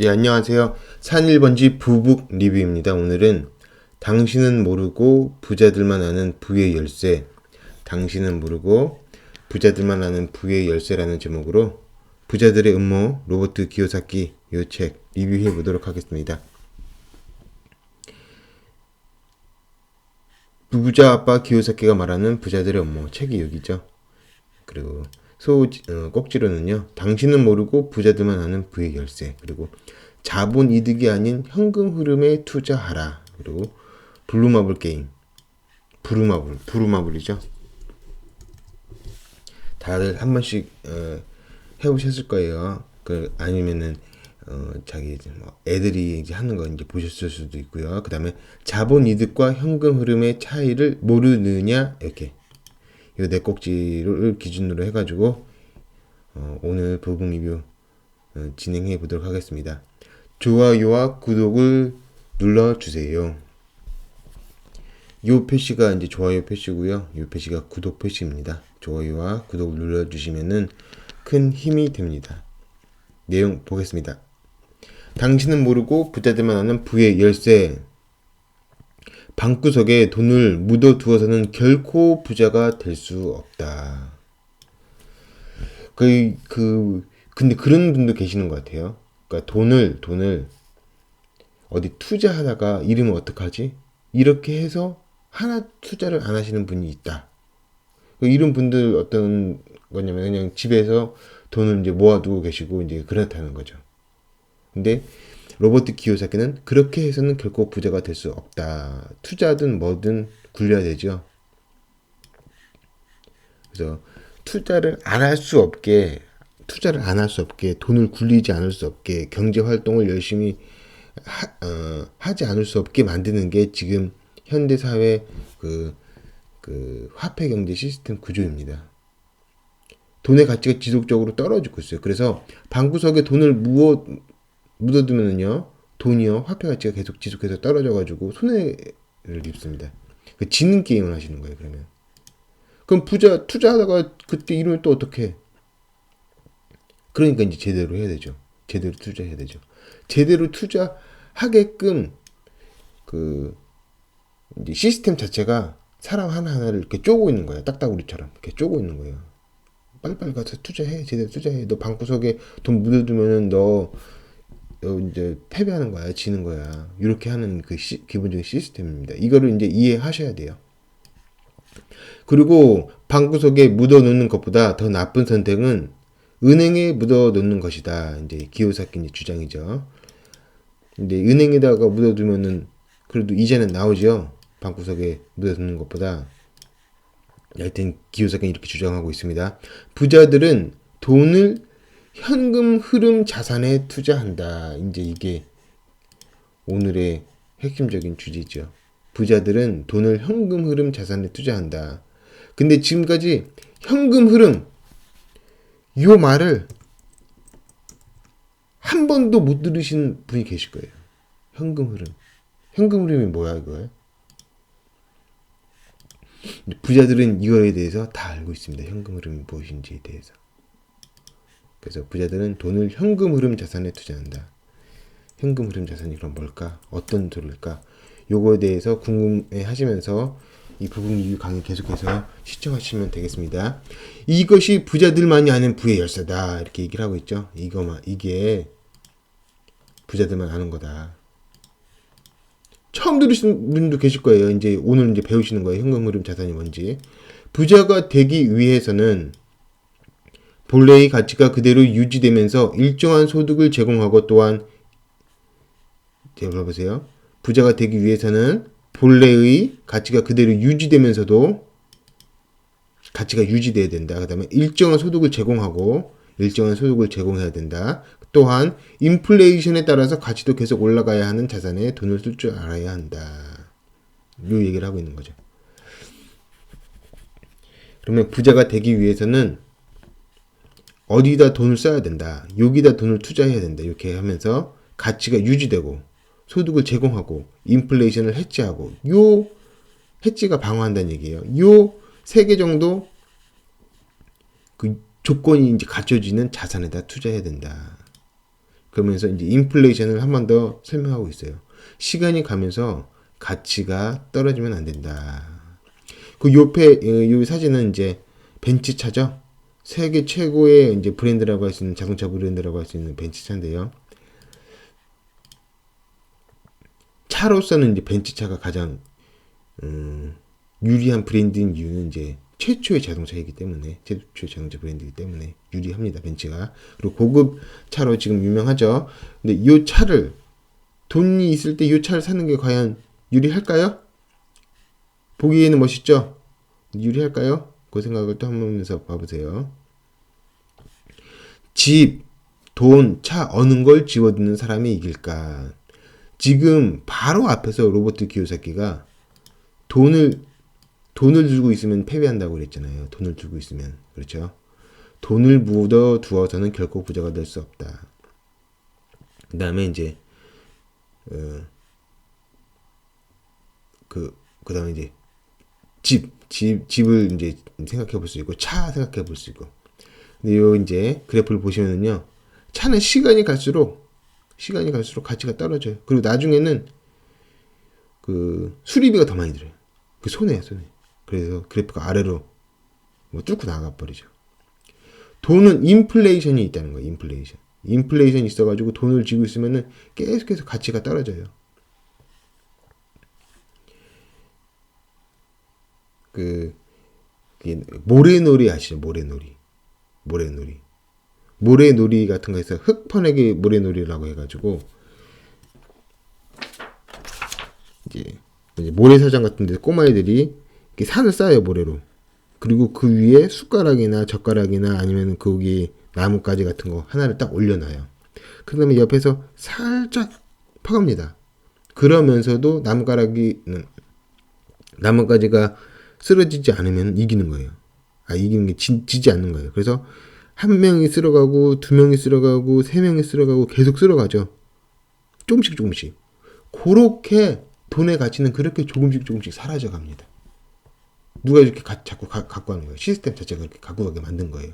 네, 안녕하세요. 산 1번지 부북 리뷰입니다. 오늘은 당신은 모르고 부자들만 아는 부의 열쇠, 당신은 모르고 부자들만 아는 부의 열쇠라는 제목으로 부자들의 음모 로버트 기요사키 이 책 리뷰해 보도록 하겠습니다. 부자 아빠 기요사키가 말하는 부자들의 음모 책이 여기죠. 그리고 꼭지로는요. 당신은 모르고 부자들만 아는 부의 열쇠, 그리고 자본 이득이 아닌 현금 흐름에 투자하라. 그리고 블루마블 게임. 부루마블이죠. 다들 한 번씩 해보셨을 거예요. 아니면은 자기 애들이 이제 하는 거 이제 보셨을 수도 있고요. 그 다음에 자본 이득과 현금 흐름의 차이를 모르느냐, 이렇게 이 네 꼭지를 기준으로 해가지고 오늘 부분 리뷰 진행해 보도록 하겠습니다. 좋아요와 구독을 눌러주세요. 이 표시가 이제 좋아요 표시고요. 이 표시가 구독 표시입니다. 좋아요와 구독을 눌러주시면은 큰 힘이 됩니다. 내용 보겠습니다. 당신은 모르고 부자들만 아는 부의 열쇠. 방구석에 돈을 묻어두어서는 결코 부자가 될 수 없다. 근데 그런 분도 계시는 것 같아요. 그러니까 돈을 어디 투자하다가 이러면 어떡하지? 이렇게 해서 하나 투자를 안 하시는 분이 있다. 이런 분들 어떤 거냐면 그냥 집에서 돈을 이제 모아두고 계시고 이제 그렇다는 거죠. 근데 로버트 기요사키는 그렇게 해서는 결코 부자가 될 수 없다. 투자든 뭐든 굴려야 되죠. 그래서 투자를 안 할 수 없게, 돈을 굴리지 않을 수 없게, 경제 활동을 열심히 하지 않을 수 없게 만드는 게 지금 현대 사회 화폐 경제 시스템 구조입니다. 돈의 가치가 지속적으로 떨어지고 있어요. 그래서 방구석에 돈을 묻어두면요, 돈이요, 화폐 가치가 계속 지속해서 떨어져가지고 손해를 입습니다. 지는 게임을 하시는 거예요. 그럼 투자하다가 그때 이러면 또 어떻게? 그러니까 이제 제대로 해야 되죠. 제대로 투자해야 되죠. 제대로 투자하게끔 이제 시스템 자체가 사람 하나하나를 이렇게 쪼고 있는 거예요. 딱따구리처럼 이렇게 쪼고 있는 거예요. 빨리빨리 가서 투자해. 제대로 투자해. 너 방구석에 돈 묻어두면은 너 이제 패배하는 거야. 지는 거야. 이렇게 하는 기본적인 시스템입니다. 이거를 이제 이해하셔야 돼요. 그리고 방구석에 묻어놓는 것보다 더 나쁜 선택은 은행에 묻어놓는 것이다. 이제 기요사키 주장이죠. 근데 은행에다가 묻어두면은 그래도 이자는 나오죠. 방구석에 묻어두는 것보다. 하여튼 기요사키는 이렇게 주장하고 있습니다. 부자들은 돈을 현금 흐름 자산에 투자한다. 이제 이게 오늘의 핵심적인 주제죠. 부자들은 돈을 현금 흐름 자산에 투자한다. 근데 지금까지 현금 흐름, 요 말을 한 번도 못 들으신 분이 계실 거예요. 현금 흐름. 현금 흐름이 뭐야, 이거예요? 부자들은 이거에 대해서 다 알고 있습니다. 현금 흐름이 무엇인지에 대해서. 그래서 부자들은 돈을 현금 흐름 자산에 투자한다. 현금 흐름 자산이 그럼 뭘까? 어떤 소리일까? 요거에 대해서 궁금해 하시면서 이 부분 리뷰 강의 계속해서 시청하시면 되겠습니다. 이것이 부자들만이 아는 부의 열쇠다. 이렇게 얘기를 하고 있죠. 이게 부자들만 아는 거다. 처음 들으신 분도 계실 거예요. 이제 오늘 이제 배우시는 거예요. 현금 흐름 자산이 뭔지. 부자가 되기 위해서는 본래의 가치가 그대로 유지되면서 일정한 소득을 제공하고 또한 보세요. 부자가 되기 위해서는 본래의 가치가 그대로 유지되면서도 가치가 유지돼야 된다. 그 다음에 일정한 소득을 제공해야 된다. 또한 인플레이션에 따라서 가치도 계속 올라가야 하는 자산에 돈을 쓸 줄 알아야 한다. 이 얘기를 하고 있는 거죠. 그러면 부자가 되기 위해서는 어디다 돈을 써야 된다. 여기다 돈을 투자해야 된다. 이렇게 하면서 가치가 유지되고 소득을 제공하고 인플레이션을 해치하고 요 해치가 방어한다는 얘기예요. 요 세 개 정도 조건이 이제 갖춰지는 자산에다 투자해야 된다. 그러면서 이제 인플레이션을 한 번 더 설명하고 있어요. 시간이 가면서 가치가 떨어지면 안 된다. 그 옆에 요 사진은 이제 벤츠차죠. 세계 최고의 이제 브랜드라고 할 수 있는 자동차 브랜드라고 할 수 있는 벤츠차인데요. 차로서는 이제 벤츠차가 가장 유리한 브랜드인 이유는 이제 최초의 자동차이기 때문에, 최초의 자동차 브랜드이기 때문에 유리합니다, 벤츠가. 그리고 고급 차로 지금 유명하죠. 근데 이 차를, 돈이 있을 때 이 차를 사는 게 과연 유리할까요? 보기에는 멋있죠? 유리할까요? 그 생각을 또 한번 하면서 봐보세요. 집, 돈, 차 어느 걸 집어드는 사람이 이길까? 지금 바로 앞에서 로버트 키요사키가 돈을 들고 있으면 패배한다고 그랬잖아요. 돈을 들고 있으면. 그렇죠? 돈을 묻어 두어서는 결코 부자가 될 수 없다. 그 다음에 이제 그 다음에 이제 집을 이제 생각해 볼 수 있고, 차 생각해 볼 수 있고. 근데 요 이제 그래프를 보시면은요, 차는 시간이 갈수록 가치가 떨어져요. 그리고 나중에는 그 수리비가 더 많이 들어요. 그 손해야. 그래서 그래프가 아래로 뭐 뚫고 나가 버리죠. 돈은 인플레이션이 있다는 거예요. 인플레이션이 있어가지고 돈을 쥐고 있으면은 계속해서 가치가 떨어져요. 모래놀이 아시죠? 모래놀이 같은 거에서 흙퍼내기 모래놀이라고 해가지고 이제 모래사장 같은 데 꼬마애들이 이렇게 산을 쌓아요, 모래로. 그리고 그 위에 숟가락이나 젓가락이나 아니면 거기 나뭇가지 같은 거 하나를 딱 올려놔요. 그 다음에 옆에서 살짝 퍼갑니다. 그러면서도 나뭇가지가 쓰러지지 않으면 이기는 거예요. 이기는 게 지지 않는 거예요. 그래서 한 명이 쓸어가고, 두 명이 쓸어가고, 세 명이 쓸어가고, 계속 쓸어가죠. 조금씩. 그렇게 돈의 가치는 그렇게 조금씩 사라져 갑니다. 누가 이렇게 자꾸 갖고 가는 거예요. 시스템 자체가 그렇게 갖고 가게 만든 거예요.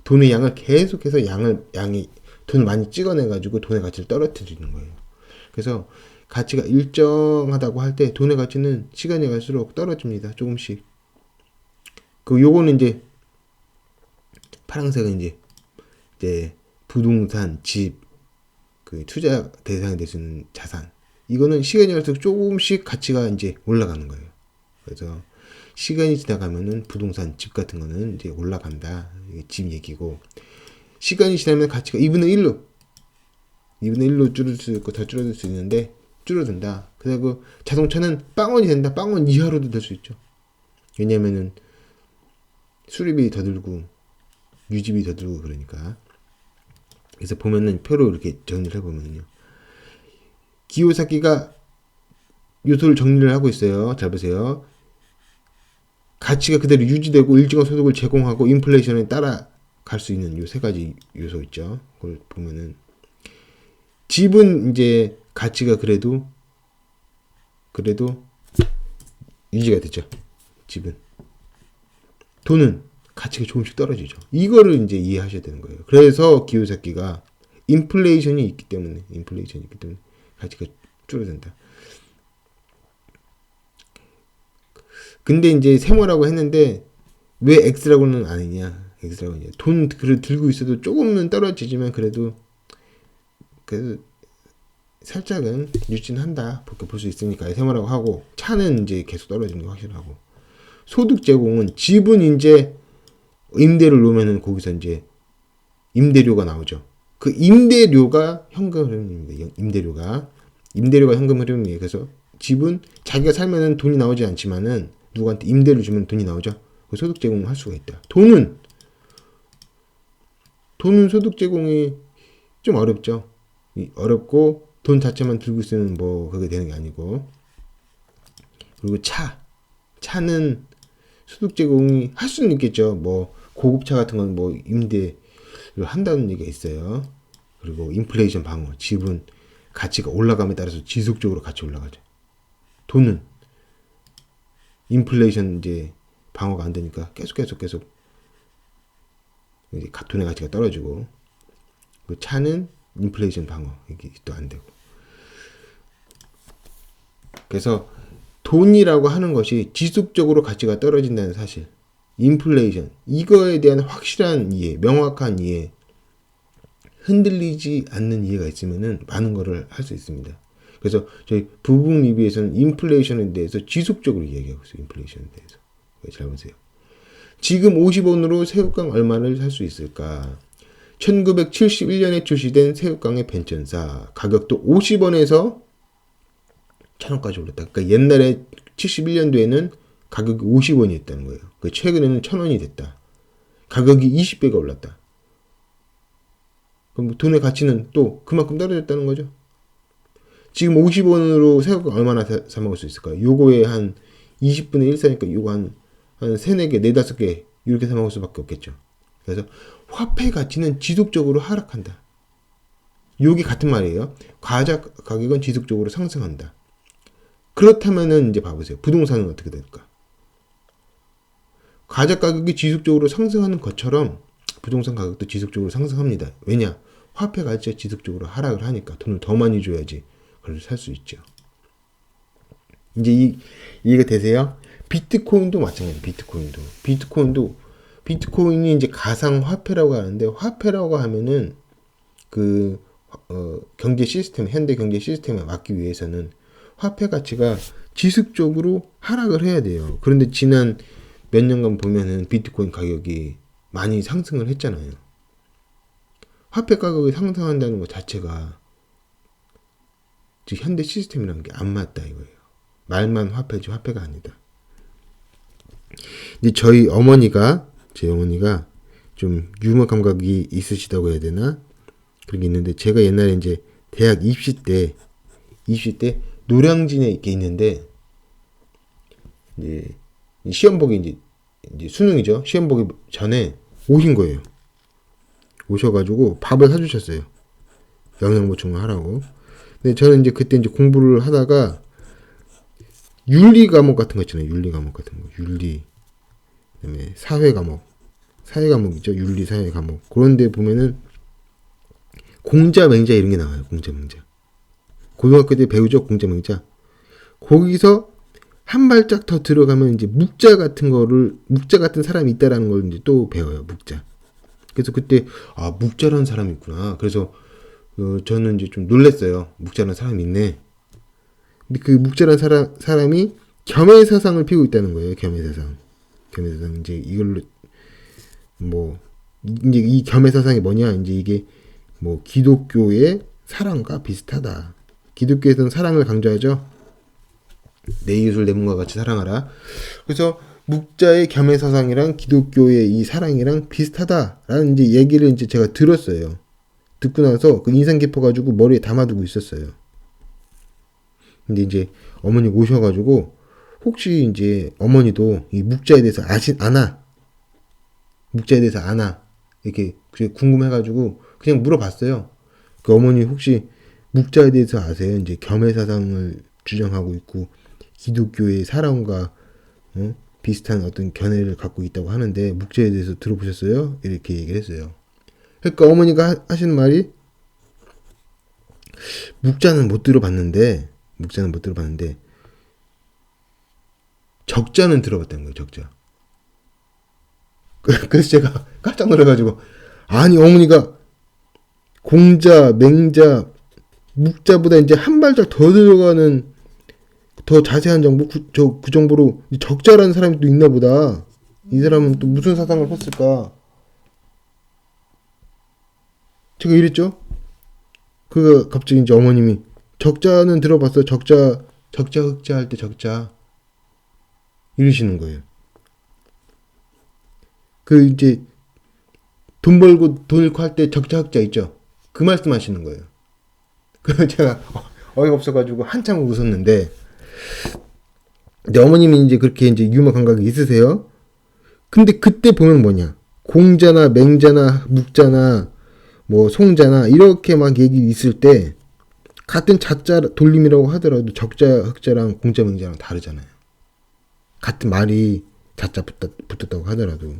돈의 양을 계속해서 양이 돈 많이 찍어내가지고 돈의 가치를 떨어뜨리는 거예요. 그래서 가치가 일정하다고 할 때 돈의 가치는 시간이 갈수록 떨어집니다. 조금씩. 요거는 이제 파란색은 이제 부동산, 집, 투자 대상이 될 수 있는 자산. 이거는 시간이 갈수록 조금씩 가치가 이제 올라가는 거예요. 그래서 시간이 지나가면은 부동산, 집 같은 거는 이제 올라간다. 이게 집 얘기고, 시간이 지나면 가치가 2분의 1로 줄을 수 있고 더 줄어들 수 있는데 줄어든다. 그리고 자동차는 빵원이 된다. 빵원 이하로도 될 수 있죠. 왜냐면은 수리비 더 들고 유지비 더 들고 그러니까. 그래서 보면은 표로 이렇게 정리를 해보면요, 기요사키가 요소를 정리를 하고 있어요. 잘 보세요. 가치가 그대로 유지되고 일정한 소득을 제공하고 인플레이션에 따라갈 수 있는 요 세 가지 요소 있죠. 그걸 보면은 집은 이제 가치가 그래도 유지가 됐죠. 집은. 돈은 가치가 조금씩 떨어지죠. 이거를 이제 이해하셔야 되는 거예요. 그래서 기요사키가 인플레이션이 있기 때문에 가치가 줄어든다. 근데 이제 세모라고 했는데 왜 X라고는 아니냐? X라고 이제 돈 들고 있어도 조금은 떨어지지만 그래도 살짝은 유지한다. 그렇게 볼 수 있으니까 세모라고 하고, 차는 이제 계속 떨어지는 게 확실하고, 소득 제공은 집은 이제 임대를 놓으면은 거기서 이제 임대료가 나오죠. 그 임대료가 현금 흐름입니다. 임대료가 현금 흐름이에요. 그래서 집은 자기가 살면은 돈이 나오지 않지만은 누구한테 임대를 주면 돈이 나오죠. 그 소득 제공을 할 수가 있다. 돈은 소득 제공이 좀 어렵죠. 어렵고 돈 자체만 들고 있으면 뭐 그게 되는 게 아니고. 그리고 차는 소득 제공이 할 수는 있겠죠. 뭐 고급차 같은 건 뭐 임대를 한다는 얘기가 있어요. 그리고 인플레이션 방어, 집은 가치가 올라감에 따라서 지속적으로 같이 올라가죠. 돈은 인플레이션 이제 방어가 안 되니까 계속 이제 돈의 가치가 떨어지고, 그 차는 인플레이션 방어 이게 또 안 되고. 그래서 돈이라고 하는 것이 지속적으로 가치가 떨어진다는 사실, 인플레이션 이거에 대한 확실한 이해, 명확한 이해, 흔들리지 않는 이해가 있으면은 많은 거를 할 수 있습니다. 그래서 저희 부분 리뷰에서는 인플레이션에 대해서 지속적으로 이야기하고 있어요. 인플레이션에 대해서. 잘 보세요. 지금 50원으로 새우깡 얼마를 살 수 있을까? 1971년에 출시된 새우깡의 벤천사, 가격도 50원에서 1000원까지 올랐다. 그러니까 옛날에 71년도에는 가격이 50원이었다는 거예요. 최근에는 1000원이 됐다. 가격이 20배가 올랐다. 그럼 돈의 가치는 또 그만큼 떨어졌다는 거죠. 지금 50원으로 새우깡 얼마나 사 먹을 수 있을까요? 요거에 한 20분의 1 사니까 요거 한 3, 4개, 4, 5개 이렇게 사 먹을 수밖에 없겠죠. 그래서 화폐 가치는 지속적으로 하락한다. 요게 같은 말이에요. 과자 가격은 지속적으로 상승한다. 그렇다면은 이제 봐보세요. 부동산은 어떻게 될까? 과자 가격이 지속적으로 상승하는 것처럼 부동산 가격도 지속적으로 상승합니다. 왜냐? 화폐 가치가 지속적으로 하락을 하니까 돈을 더 많이 줘야지 그걸 살 수 있죠. 이제 이해가 되세요? 비트코인도 마찬가지예요. 비트코인이 이제 가상 화폐라고 하는데, 화폐라고 하면은 경제 시스템, 현대 경제 시스템에 맞기 위해서는 화폐 가치가 지속적으로 하락을 해야 돼요. 그런데 지난 몇 년간 보면은 비트코인 가격이 많이 상승을 했잖아요. 화폐 가격이 상승한다는 것 자체가 즉 현대 시스템이라는 게 안 맞다 이거예요. 말만 화폐지 화폐가 아니다. 이제 저희 어머니가 좀 유머 감각이 있으시다고 해야 되나? 그런 게 있는데, 제가 옛날에 이제 대학 입시 때 노량진에 이렇게 있는데, 이제 시험 보기 이제 수능이죠. 시험 보기 전에 오신 거예요. 오셔가지고 밥을 사주셨어요. 영양 보충을 하라고. 근데 저는 이제 그때 이제 공부를 하다가 윤리 과목 같은 거 있잖아요. 윤리 과목 같은 거. 그다음에 사회 과목 있죠. 윤리 사회 과목. 그런데 보면은 공자 맹자 이런 게 나와요. 공자 맹자. 고등학교 때 배우죠. 공자 맹자. 거기서 한 발짝 더 들어가면 이제 묵자 같은 사람이 있다라는 걸 이제 또 배워요. 묵자. 그래서 그때 묵자라는 사람이 있구나. 그래서 저는 이제 좀 놀랐어요. 묵자라는 사람이 있네. 근데 그 묵자라는 사람이 겸해사상을 피우고 있다는 거예요. 겸해사상 이제 이걸로 이제 이 겸해사상이 뭐냐? 이제 이게 기독교의 사랑과 비슷하다. 기독교에서는 사랑을 강조하죠. 내 이웃을 내 몸과 같이 사랑하라. 그래서 묵자의 겸해사상이랑 기독교의 이 사랑이랑 비슷하다라는 이제 얘기를 이제 제가 들었어요. 듣고 나서 그 인상 깊어가지고 머리에 담아두고 있었어요. 근데 이제 어머니 오셔가지고 혹시 이제 어머니도 이 묵자에 대해서 아나? 묵자에 대해서 아나? 이렇게 궁금해가지고 그냥 물어봤어요. 그 어머니 혹시 묵자에 대해서 아세요? 이제 겸해사상을 주장하고 있고 기독교의 사랑과 비슷한 어떤 견해를 갖고 있다고 하는데 묵자에 대해서 들어보셨어요? 이렇게 얘기를 했어요. 그러니까 어머니가 하시는 말이 묵자는 못 들어봤는데 적자는 들어봤다는 거예요. 적자. 그래서 제가 깜짝 놀라가지고 아니 어머니가 공자, 맹자, 묵자보다 이제 한 발짝 더 들어가는 더 자세한 정보 그 정보로 적자라는 사람이 또 있나 보다. 이 사람은 또 무슨 사상을 폈을까? 제가 이랬죠. 그가 갑자기 이제 어머님이 적자는 들어봤어. 적자 흑자 할 때 적자 이러시는 거예요. 그 이제 돈 벌고 돈 잃고 할 때 적자 흑자 있죠. 그 말씀하시는 거예요. 그래서 제가 어이가 없어가지고 한참 웃었는데, 근데 어머님이 이제 그렇게 이제 유머 감각이 있으세요. 근데 그때 보면 뭐냐, 공자나 맹자나 묵자나 송자나 이렇게 막 얘기 있을 때 같은 자자 돌림이라고 하더라도 적자 흑자랑 공자 맹자랑 다르잖아요. 같은 말이 자자 붙었다고 하더라도.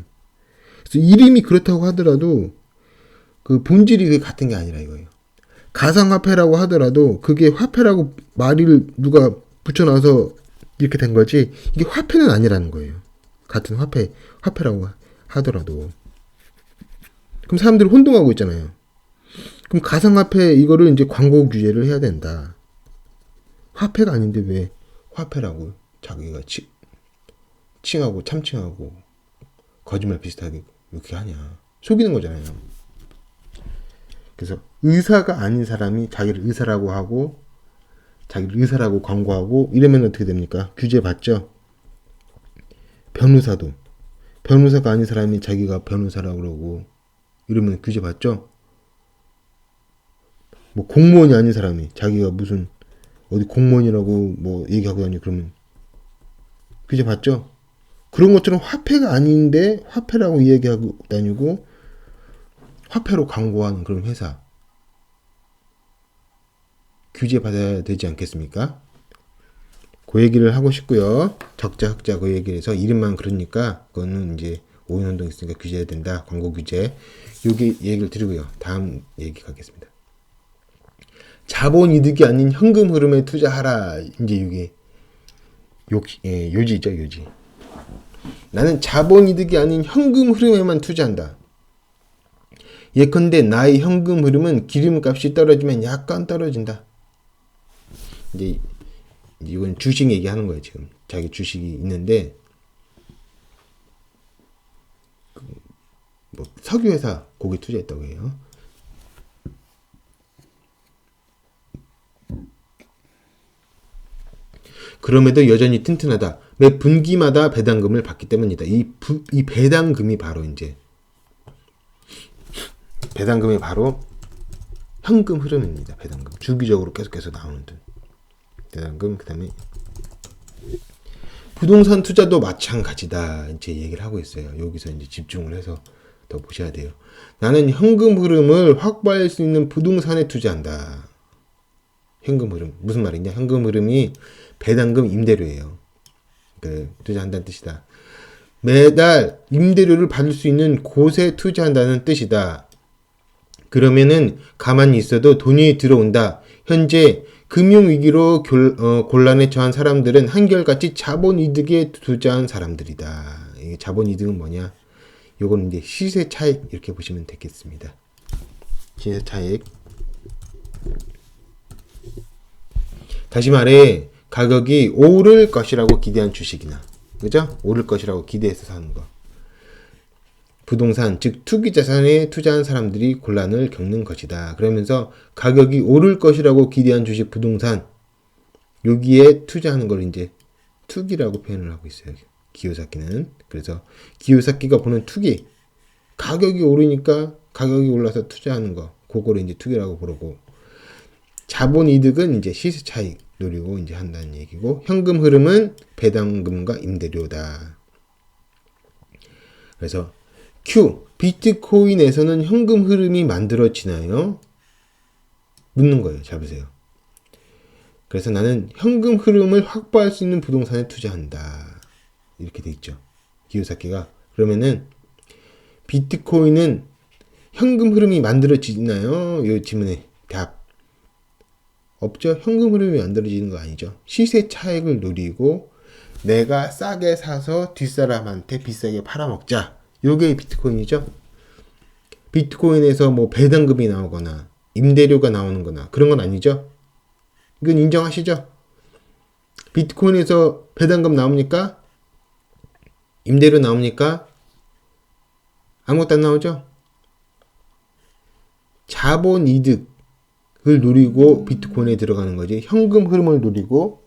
그래서 이름이 그렇다고 하더라도 그 본질이 같은 게 아니라 이거예요. 가상화폐라고 하더라도 그게 화폐라고 말을 누가 붙여놔서 이렇게 된 거지 이게 화폐는 아니라는 거예요. 같은 화폐라고 하더라도. 그럼 사람들이 혼동하고 있잖아요. 그럼 가상화폐 이거를 이제 광고 규제를 해야 된다. 화폐가 아닌데 왜 화폐라고 자기가 칭하고 참칭하고 거짓말 비슷하게 이렇게 하냐. 속이는 거잖아요. 그래서 의사가 아닌 사람이 자기를 의사라고 하고 자기를 의사라고 광고하고 이러면 어떻게 됩니까? 규제 받죠. 변호사가 아닌 사람이 자기가 변호사라고 그러고 이러면 규제 받죠. 뭐 공무원이 아닌 사람이 자기가 무슨 어디 공무원이라고 뭐 얘기하고 다니고 그러면 규제 받죠. 그런 것처럼 화폐가 아닌데 화폐라고 이야기하고 다니고 화폐로 광고하는 그런 회사 규제 받아야 되지 않겠습니까? 그 얘기를 하고 싶고요. 적자 흑자 그 얘기를 해서 이름만 그러니까 그거는 이제 오인운동 있으니까 규제해야 된다. 광고 규제. 여기 얘기를 드리고요. 다음 얘기 가겠습니다. 자본 이득이 아닌 현금 흐름에 투자하라. 이제 이게 요지죠, 요지. 나는 자본 이득이 아닌 현금 흐름에만 투자한다. 예컨대 나의 현금 흐름은 기름값이 떨어지면 약간 떨어진다. 이제 이건 주식 얘기하는 거예요. 지금 자기 주식이 있는데 뭐 석유회사 거기 투자했다고 해요. 그럼에도 여전히 튼튼하다. 매 분기마다 배당금을 받기 때문이다. 이 배당금이 바로 이제 배당금이 바로 현금 흐름입니다. 배당금 주기적으로 계속해서 나오는 돈. 배당금 그다음에 부동산 투자도 마찬가지다. 이제 얘기를 하고 있어요. 여기서 이제 집중을 해서 더 보셔야 돼요. 나는 현금 흐름을 확보할 수 있는 부동산에 투자한다. 현금 흐름 무슨 말이냐? 현금 흐름이 배당금 임대료예요. 투자한다는 뜻이다. 매달 임대료를 받을 수 있는 곳에 투자한다는 뜻이다. 그러면은 가만히 있어도 돈이 들어온다. 현재 금융위기로 곤란에 처한 사람들은 한결같이 자본이득에 투자한 사람들이다. 이 자본이득은 뭐냐? 요거는 이제 시세 차익 이렇게 보시면 되겠습니다. 시세 차익. 다시 말해 가격이 오를 것이라고 기대한 주식이나 그죠? 오를 것이라고 기대해서 사는 거. 부동산 즉 투기자산에 투자한 사람들이 곤란을 겪는 것이다. 그러면서 가격이 오를 것이라고 기대한 주식 부동산 여기에 투자하는 걸 이제 투기라고 표현을 하고 있어요. 기요사키는. 그래서 기요사키가 보는 투기 가격이 오르니까 가격이 올라서 투자하는 거 그거를 이제 투기라고 부르고 자본이득은 이제 시세 차익 노리고 이제 한다는 얘기고 현금 흐름은 배당금과 임대료다. 그래서 Q 비트코인에서는 현금 흐름이 만들어지나요? 묻는 거예요. 잘 보세요. 그래서 나는 현금 흐름을 확보할 수 있는 부동산에 투자한다. 이렇게 돼 있죠. 기요사키가. 그러면은 비트코인은 현금 흐름이 만들어지나요? 이 질문에 답. 없죠. 현금 흐름이 만들어지는 거 아니죠. 시세 차익을 노리고 내가 싸게 사서 뒷사람한테 비싸게 팔아먹자. 요게 비트코인이죠. 비트코인에서 뭐 배당금이 나오거나 임대료가 나오는 거나 그런 건 아니죠. 이건 인정하시죠? 비트코인에서 배당금 나옵니까? 임대료 나옵니까? 아무것도 안 나오죠? 자본 이득을 노리고 비트코인에 들어가는 거지. 현금 흐름을 노리고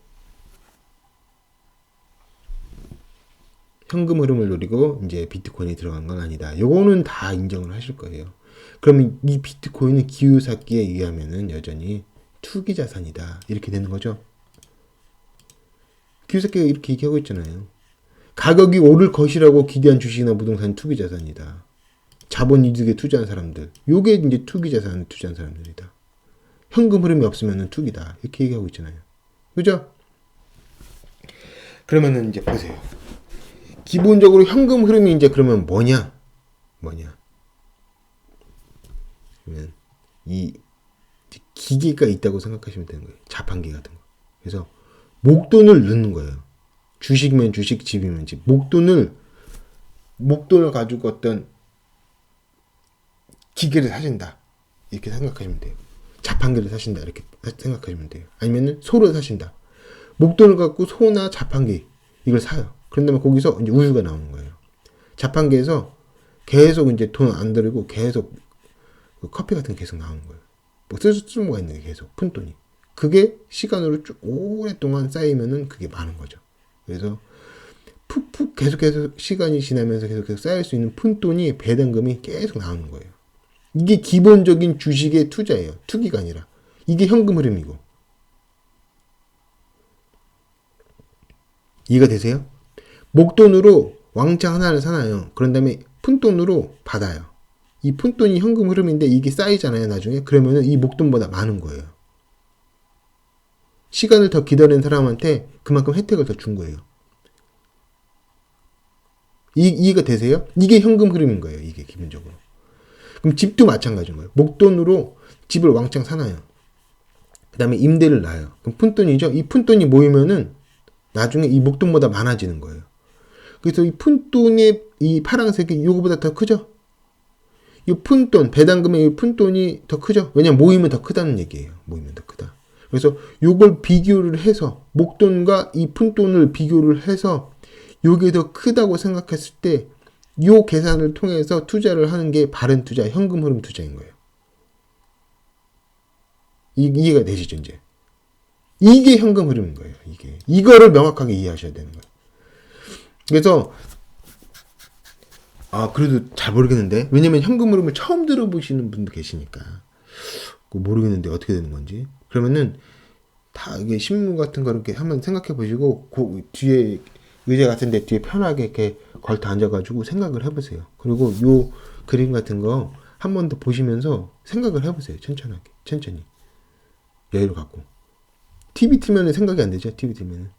이제 비트코인에 들어간 건 아니다. 요거는 다 인정을 하실 거예요. 그러면 이 비트코인은 기요사키에 의하면은 여전히 투기 자산이다. 이렇게 되는 거죠. 기요사키가 이렇게 얘기하고 있잖아요. 가격이 오를 것이라고 기대한 주식이나 부동산 투기 자산이다. 자본 이득에 투자한 사람들. 요게 이제 투기 자산에 투자한 사람들이다. 현금 흐름이 없으면은 투기다. 이렇게 얘기하고 있잖아요. 그죠? 그러면은 이제 보세요. 기본적으로 현금 흐름이 이제 그러면 뭐냐? 그러면 이 기계가 있다고 생각하시면 되는 거예요. 자판기 같은 거. 그래서 목돈을 넣는 거예요. 주식이면 주식, 집이면 집. 목돈을 가지고 어떤 기계를 사신다. 이렇게 생각하시면 돼요. 자판기를 사신다. 이렇게 생각하시면 돼요. 아니면은 소를 사신다. 목돈을 갖고 소나 자판기 이걸 사요. 그런 다음에 거기서 이제 우유가 나오는 거예요. 자판기에서 계속 이제 돈 안 들이고 계속 커피 같은 게 계속 나오는 거예요. 뭐 쓸모가 있는 게 계속 푼돈이. 그게 시간으로 쭉 오랫동안 쌓이면은 그게 많은 거죠. 그래서 푹푹 계속 시간이 지나면서 계속 쌓일 수 있는 푼돈이 배당금이 계속 나오는 거예요. 이게 기본적인 주식의 투자예요. 투기가 아니라. 이게 현금 흐름이고. 이해가 되세요? 목돈으로 왕창 하나를 사놔요. 그런 다음에 푼돈으로 받아요. 이 푼돈이 현금 흐름인데 이게 쌓이잖아요, 나중에. 그러면은 이 목돈보다 많은 거예요. 시간을 더 기다리는 사람한테 그만큼 혜택을 더 준 거예요. 이해가 되세요? 이게 현금 흐름인 거예요, 이게 기본적으로. 그럼 집도 마찬가지인 거예요. 목돈으로 집을 왕창 사놔요. 그 다음에 임대를 놔요. 그럼 푼돈이죠? 이 푼돈이 모이면은 나중에 이 목돈보다 많아지는 거예요. 그래서 이 푼돈의 이 파란색이 이거보다 더 크죠? 이 푼돈, 배당금의 이 푼돈이 더 크죠? 왜냐면 모이면 더 크다는 얘기예요. 모이면 더 크다. 그래서 요걸 비교를 해서 목돈과 이 푼돈을 비교를 해서 요게 더 크다고 생각했을 때 요 계산을 통해서 투자를 하는 게 바른 투자, 현금 흐름 투자인 거예요. 이해가 되시죠, 이제? 이게 현금 흐름인 거예요, 이게. 이거를 명확하게 이해하셔야 되는 거예요. 그래서, 그래도 잘 모르겠는데? 왜냐면 현금 흐름을 처음 들어보시는 분도 계시니까. 모르겠는데 어떻게 되는 건지. 그러면은, 다 이게 신문 같은 거 이렇게 한번 생각해 보시고, 그 뒤에, 의자 같은 데 뒤에 편하게 이렇게 걸터 앉아가지고 생각을 해보세요. 그리고 요 그림 같은 거 한 번 더 보시면서 생각을 해보세요. 천천히. 여유를 갖고. TV 틀면은 생각이 안 되죠. TV 틀면은.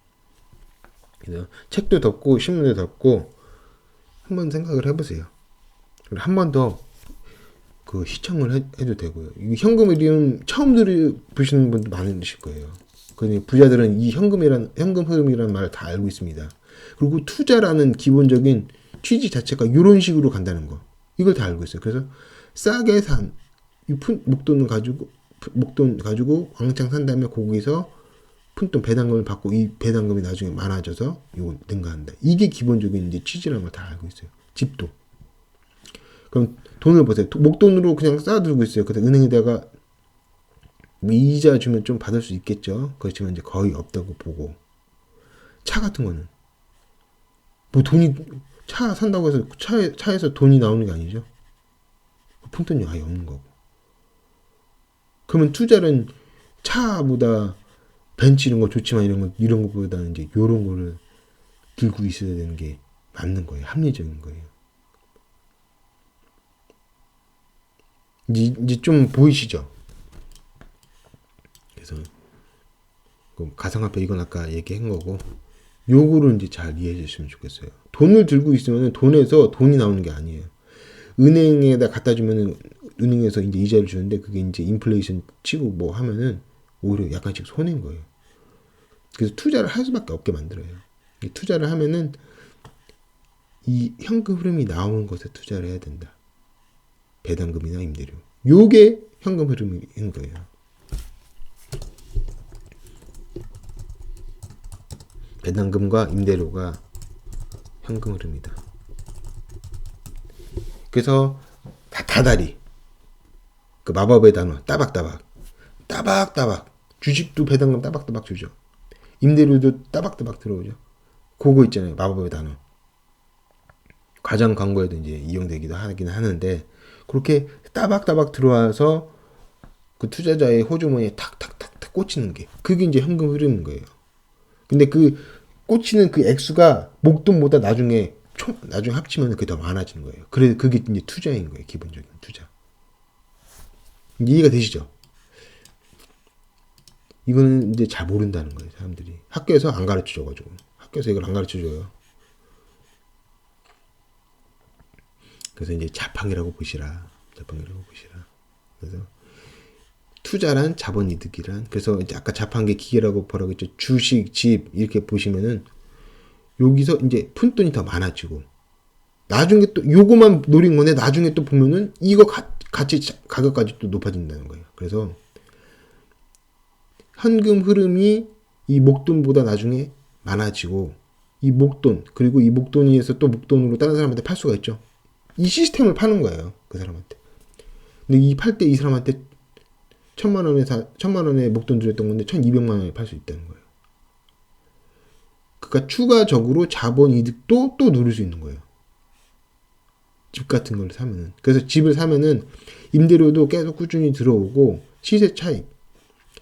그래서 책도 덮고 신문도 덮고 한번 생각을 해보세요. 그리고 한 번 더 그 시청을 해도 되고요. 이 현금 흐름 처음 들으시는 분도 많으실 거예요. 그러니 부자들은 이 현금 흐름이라는 말을 다 알고 있습니다. 그리고 투자라는 기본적인 취지 자체가 이런 식으로 간다는 거. 이걸 다 알고 있어요. 그래서 싸게 산 이 목돈 가지고 왕창 산 다음에 거기서 푼돈 배당금을 받고 이 배당금이 나중에 많아져서 이걸 능가한다. 이게 기본적인 이제 취지라는 걸 다 알고 있어요. 집도. 그럼 돈을 보세요. 목돈으로 그냥 쌓아두고 있어요. 그래서 은행에다가 뭐 이자 주면 좀 받을 수 있겠죠. 그렇지만 이제 거의 없다고 보고. 차 같은 거는 뭐 차 산다고 해서 차에서 돈이 나오는 게 아니죠. 푼돈이 아예 없는 거고. 그러면 투자는 차보다 벤츠 이런 거 좋지만 이런 거보다는 이제 요런 거를 들고 있어야 되는 게 맞는 거예요. 합리적인 거예요. 이제 좀 보이시죠? 그래서 가상화폐 이건 아까 얘기한 거고 요거를 이제 잘 이해해 주시면 좋겠어요. 돈을 들고 있으면 돈에서 돈이 나오는 게 아니에요. 은행에다 갖다 주면은 은행에서 이제 이자를 주는데 그게 이제 인플레이션 치고 뭐 하면은 오히려 약간씩 손해인 거예요. 그래서 투자를 할 수밖에 없게 만들어요. 투자를 하면은 이 현금 흐름이 나오는 것에 투자를 해야 된다. 배당금이나 임대료. 요게 현금 흐름인 거예요. 배당금과 임대료가 현금 흐름이다. 그래서 다달이 그 마법의 단어 따박따박 주식도 배당금 따박따박 주죠. 임대료도 따박따박 들어오죠. 그거 있잖아요. 마법의 단어. 과장 광고에도 이제 이용되기도 하긴 하는데 그렇게 따박따박 들어와서 그 투자자의 호주머니에 탁탁탁탁 꽂히는 게 그게 이제 현금 흐름인 거예요. 근데 그 꽂히는 그 액수가 목돈보다 나중에 합치면 그게 더 많아지는 거예요. 그래서 그게 이제 투자인 거예요. 기본적인 투자. 이해가 되시죠? 이거는 이제 잘 모른다는 거예요. 사람들이 학교에서 안 가르쳐줘가지고 학교에서 이걸 안 가르쳐줘요. 그래서 이제 자판기라고 보시라. 그래서 투자란 자본이득이란. 그래서 이제 아까 자판기 기계라고 뭐라고 했죠. 주식, 집 이렇게 보시면은 여기서 이제 푼돈이 더 많아지고 나중에 또 요거만 노린 건데 나중에 또 보면은 이거 같이 가격까지 또 높아진다는 거예요. 그래서 현금 흐름이 이 목돈보다 나중에 많아지고 이 목돈 그리고 이 목돈에서 또 목돈으로 다른 사람한테 팔 수가 있죠. 이 시스템을 파는 거예요. 그 사람한테. 근데 이 팔 때 이 사람한테 1,000만 원에 목돈 들였던 건데 1,200만 원에 팔 수 있다는 거예요. 그러니까 추가적으로 자본 이득도 또 누릴 수 있는 거예요. 집 같은 걸 사면은. 그래서 집을 사면은 임대료도 계속 꾸준히 들어오고 시세 차익,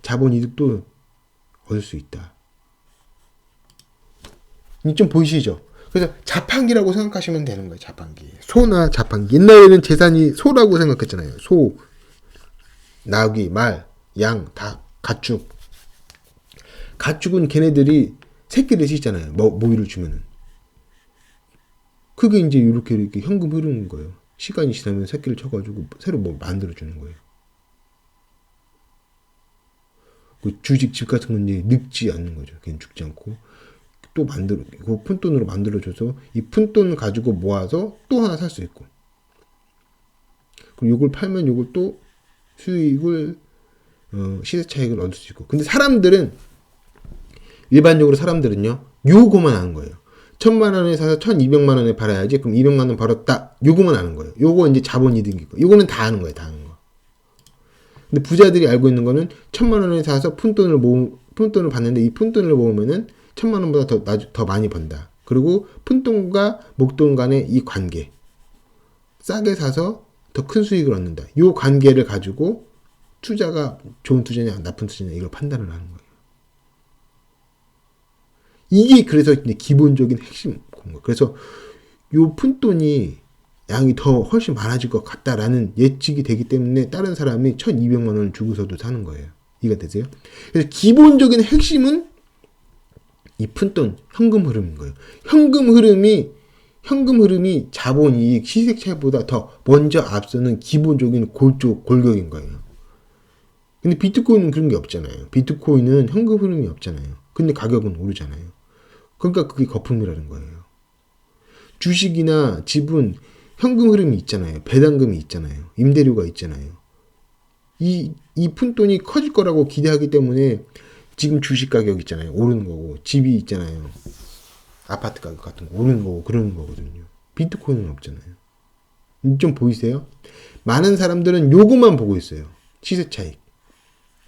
자본 이득도 얻을 수 있다. 좀 보이시죠? 그래서 자판기라고 생각하시면 되는 거예요. 자판기. 소나 자판기. 옛날에는 재산이 소라고 생각했잖아요. 소, 나귀, 말, 양, 닭, 가축. 가축은 걔네들이 새끼를 씻잖아요. 모이를 주면은. 그게 이제 이렇게 현금 흐르는 거예요. 시간이 지나면 새끼를 쳐가지고 새로 뭐 만들어주는 거예요. 그 주식 집 같은 건 이제 늙지 않는 거죠. 걔는 죽지 않고. 또 그 푼돈으로 만들어줘서 이 푼돈을 가지고 모아서 또 하나 살 수 있고. 그리고 요걸 팔면 요걸 또 수익을, 시세 차익을 얻을 수 있고. 근데 일반적으로 사람들은요, 요거만 아는 거예요. 1,000만 원에 사서 1,200만 원에 팔아야지. 그럼 200만 원 벌었다. 요거만 아는 거예요. 요거 이제 자본이득이고. 요거는 다 아는 거예요. 다 아는 거. 근데 부자들이 알고 있는 거는 1,000만 원에 사서 푼돈을 받는데 이 푼돈을 모으면은 1,000만 원보다 더 많이 번다. 그리고 푼돈과 목돈 간의 이 관계. 싸게 사서 더 큰 수익을 얻는다. 요 관계를 가지고 투자가 좋은 투자냐, 나쁜 투자냐, 이걸 판단을 하는 거예요. 이게 그래서 이제 기본적인 핵심 공부. 그래서 요 푼돈이 양이 더 훨씬 많아질 것 같다라는 예측이 되기 때문에 다른 사람이 1,200만 원을 주고서도 사는 거예요. 이해가 되세요? 그래서 기본적인 핵심은 이 푼돈, 현금 흐름인 거예요. 현금 흐름이 자본이익, 시세 차익보다 더 먼저 앞서는 기본적인 골격인 거예요. 근데 비트코인은 그런 게 없잖아요. 비트코인은 현금 흐름이 없잖아요. 근데 가격은 오르잖아요. 그러니까 그게 거품이라는 거예요. 주식이나 집은 현금 흐름이 있잖아요. 배당금이 있잖아요. 임대료가 있잖아요. 이 푼돈이 커질 거라고 기대하기 때문에 지금 주식 가격 있잖아요. 오르는 거고, 집이 있잖아요. 아파트 가격 같은 거 오르는 거고, 그러는 거거든요. 비트코인은 없잖아요. 좀 보이세요? 많은 사람들은 요거만 보고 있어요. 시세 차익.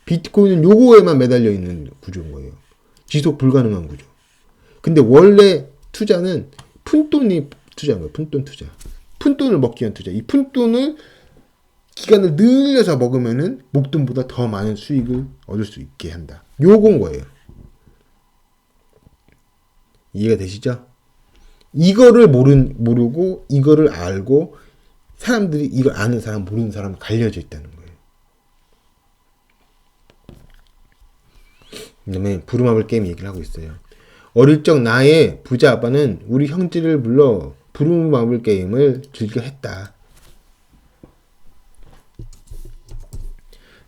비트코인은 요거에만 매달려 있는 구조인 거예요. 지속 불가능한 구조. 근데 원래 투자는 푼돈이 투자인 거예요. 푼돈 투자. 푼돈을 먹기 위한 투자. 이 푼돈을 기간을 늘려서 먹으면은 목돈보다 더 많은 수익을 얻을 수 있게 한다. 요건 거예요. 이해가 되시죠? 이거를 모르고 이거를 알고 사람들이 이걸 아는 사람 모르는 사람 갈려져 있다는 거예요. 그다음에 부루마블 게임 얘기를 하고 있어요. 어릴 적 나의 부자 아빠는 우리 형제를 불러 부루마블 게임을 즐겨 했다.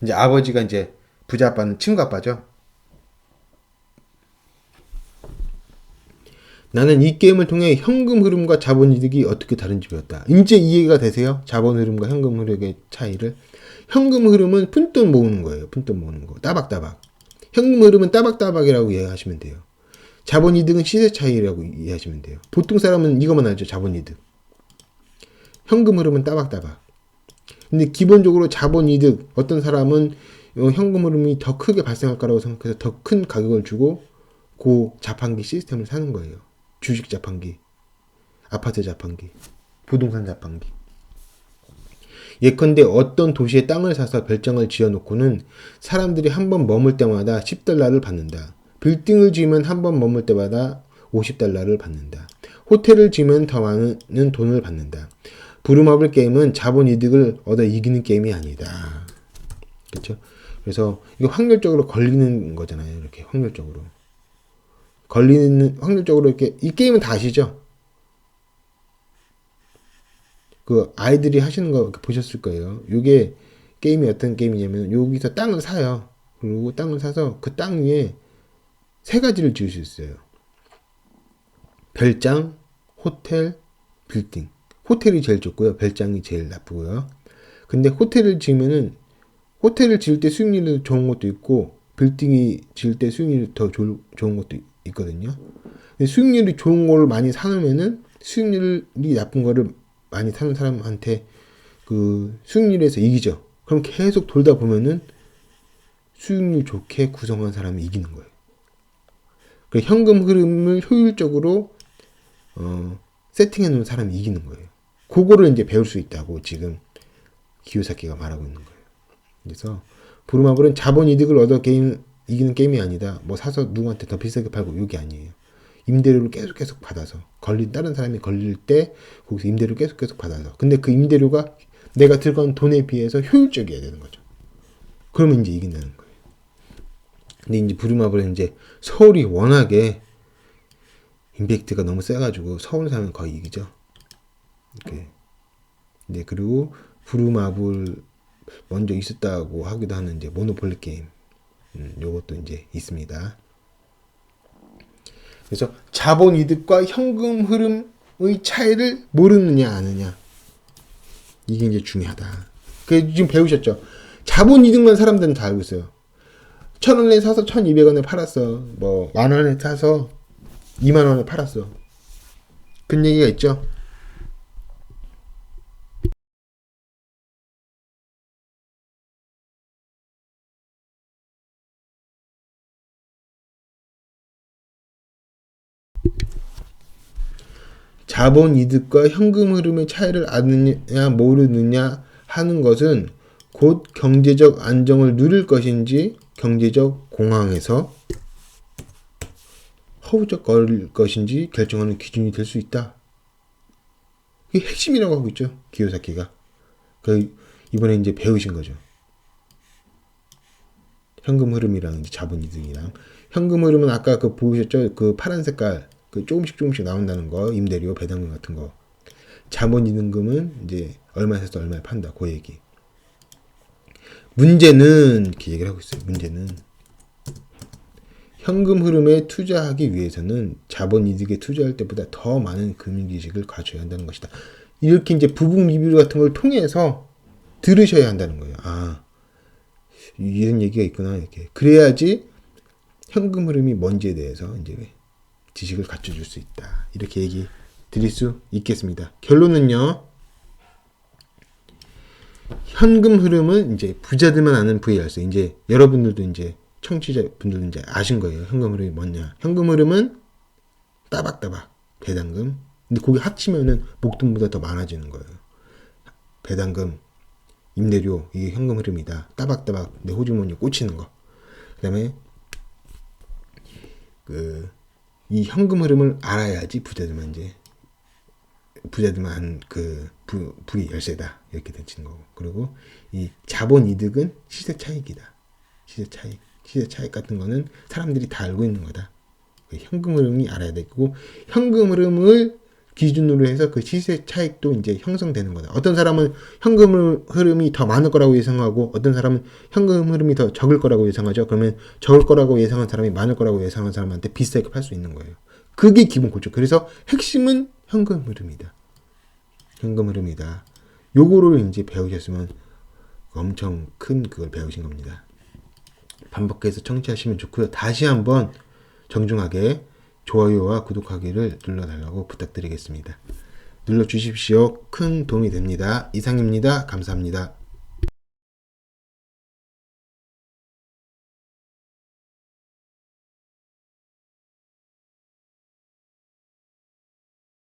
이제 아버지가 이제 부자 아빠는 친구 아빠죠. 나는 이 게임을 통해 현금 흐름과 자본 이득이 어떻게 다른지 배웠다. 이제 이해가 되세요? 자본 흐름과 현금 흐름의 차이를. 현금 흐름은 푼돈 모으는 거예요. 푼돈 모으는 거. 따박따박. 현금 흐름은 따박따박이라고 이해하시면 돼요. 자본 이득은 시세 차이라고 이해하시면 돼요. 보통 사람은 이것만 알죠. 자본 이득. 현금 흐름은 따박따박. 근데 기본적으로 자본 이득, 어떤 사람은 현금 흐름이 더 크게 발생할 거라고 생각해서 더 큰 가격을 주고 그 자판기 시스템을 사는 거예요. 주식 자판기, 아파트 자판기, 부동산 자판기. 예컨대 어떤 도시에 땅을 사서 별장을 지어놓고는 사람들이 한 번 머물 때마다 $10를 받는다. 빌딩을 지으면 한 번 머물 때마다 $50를 받는다. 호텔을 지으면 더 많은 돈을 받는다. 부루마블 게임은 자본 이득을 얻어 이기는 게임이 아니다. 그렇죠? 그래서 이거 확률적으로 걸리는 거잖아요. 이렇게 확률적으로. 확률적으로 이렇게, 이 게임은 다 아시죠? 그 아이들이 하시는 거 보셨을 거예요. 이게 게임이 어떤 게임이냐면 여기서 땅을 사요. 그리고 땅을 사서 그 땅 위에 세 가지를 지을 수 있어요. 별장, 호텔, 빌딩. 호텔이 제일 좋고요. 별장이 제일 나쁘고요. 근데 호텔을 지으면은 호텔을 지을 때 수익률이 좋은 것도 있고 빌딩이 지을 때 수익률이 더 좋은 것도 있거든요. 근데 수익률이 좋은 거를 많이 사놓으면은 수익률이 나쁜 거를 많이 사는 사람한테 그 수익률에서 이기죠. 그럼 계속 돌다 보면은 수익률 좋게 구성한 사람이 이기는 거예요. 그 현금 흐름을 효율적으로 세팅해 놓은 사람이 이기는 거예요. 그거를 이제 배울 수 있다고 지금 기요사키가 말하고 있는 거예요. 그래서 부루마블은 자본 이득을 얻어 이기는 게임이 아니다. 뭐 사서 누구한테 더 비싸게 팔고 이게 아니에요. 임대료를 계속 받아서 다른 사람이 걸릴 때 거기서 임대료 계속 받아서 근데 그 임대료가 내가 들어간 돈에 비해서 효율적이어야 되는 거죠. 그러면 이제 이긴다는 거예요. 근데 이제 부루마블은 이제 서울이 워낙에 임팩트가 너무 세가지고 서울 사면 거의 이기죠. 이렇게. 이제 그리고 부루마블 먼저 있었다고 하기도 하는 이제 모노폴리 게임, 요것도 이제 있습니다. 그래서 자본 이득과 현금 흐름의 차이를 모르느냐 아느냐, 이게 이제 중요하다. 그 지금 배우셨죠? 자본 이득만 사람들은 다 알고 있어요. 1,000원에 사서 1,200원에 팔았어. 뭐 10,000원에 사서 20,000원에 팔았어. 그런 얘기가 있죠. 자본 이득과 현금 흐름의 차이를 아느냐 모르느냐 하는 것은 곧 경제적 안정을 누릴 것인지 경제적 공황에서 허우적거릴 것인지 결정하는 기준이 될 수 있다. 이게 핵심이라고 하고 있죠. 기요사키가. 이번에 이제 배우신 거죠. 현금 흐름이랑 이제 자본 이득이랑. 현금 흐름은 아까 그 보셨죠? 그 파란 색깔 그 조금씩 나온다는 거, 임대료, 배당금 같은 거. 자본 이득금은 이제 얼마에 사서 얼마에 판다. 그 얘기. 문제는 이렇게 얘기를 하고 있어요. 문제는 현금 흐름에 투자하기 위해서는 자본 이득에 투자할 때보다 더 많은 금융 지식을 갖춰야 한다는 것이다. 이렇게 이제 부분 리뷰 같은 걸 통해서 들으셔야 한다는 거예요. 아, 이런 얘기가 있구나. 이렇게. 그래야지 현금 흐름이 뭔지에 대해서 이제 지식을 갖춰줄 수 있다. 이렇게 얘기 드릴 수 있겠습니다. 결론은요. 현금 흐름은 이제 부자들만 아는 부의 열쇠. 이제 여러분들도 이제 청취자분들도 이제 아신 거예요. 현금 흐름이 뭐냐. 현금 흐름은 따박따박 배당금. 근데 그게 합치면은 목돈보다 더 많아지는 거예요. 배당금, 임대료, 이게 현금 흐름이다. 따박따박 내 호주머니에 꽂히는 거. 그다음에 이 현금 흐름을 알아야지 부자들만 아는 부의 열쇠다. 이렇게 되는 거고. 그리고 이 자본 이득은 시세 차익이다. 시세 차익 같은 거는 사람들이 다 알고 있는 거다. 현금 흐름이 알아야 되고, 현금 흐름을 기준으로 해서 그 시세 차익도 이제 형성되는 거다. 어떤 사람은 현금 흐름이 더 많을 거라고 예상하고, 어떤 사람은 현금 흐름이 더 적을 거라고 예상하죠. 그러면 적을 거라고 예상한 사람이 많을 거라고 예상한 사람한테 비싸게 팔 수 있는 거예요. 그게 기본 고쳐. 그래서 핵심은 현금 흐름이다. 현금 흐름이다. 요거를 이제 배우셨으면 엄청 큰 그걸 배우신 겁니다. 반복해서 청취하시면 좋고요. 다시 한번 정중하게 좋아요와 구독하기를 눌러달라고 부탁드리겠습니다. 눌러주십시오. 큰 도움이 됩니다. 이상입니다. 감사합니다.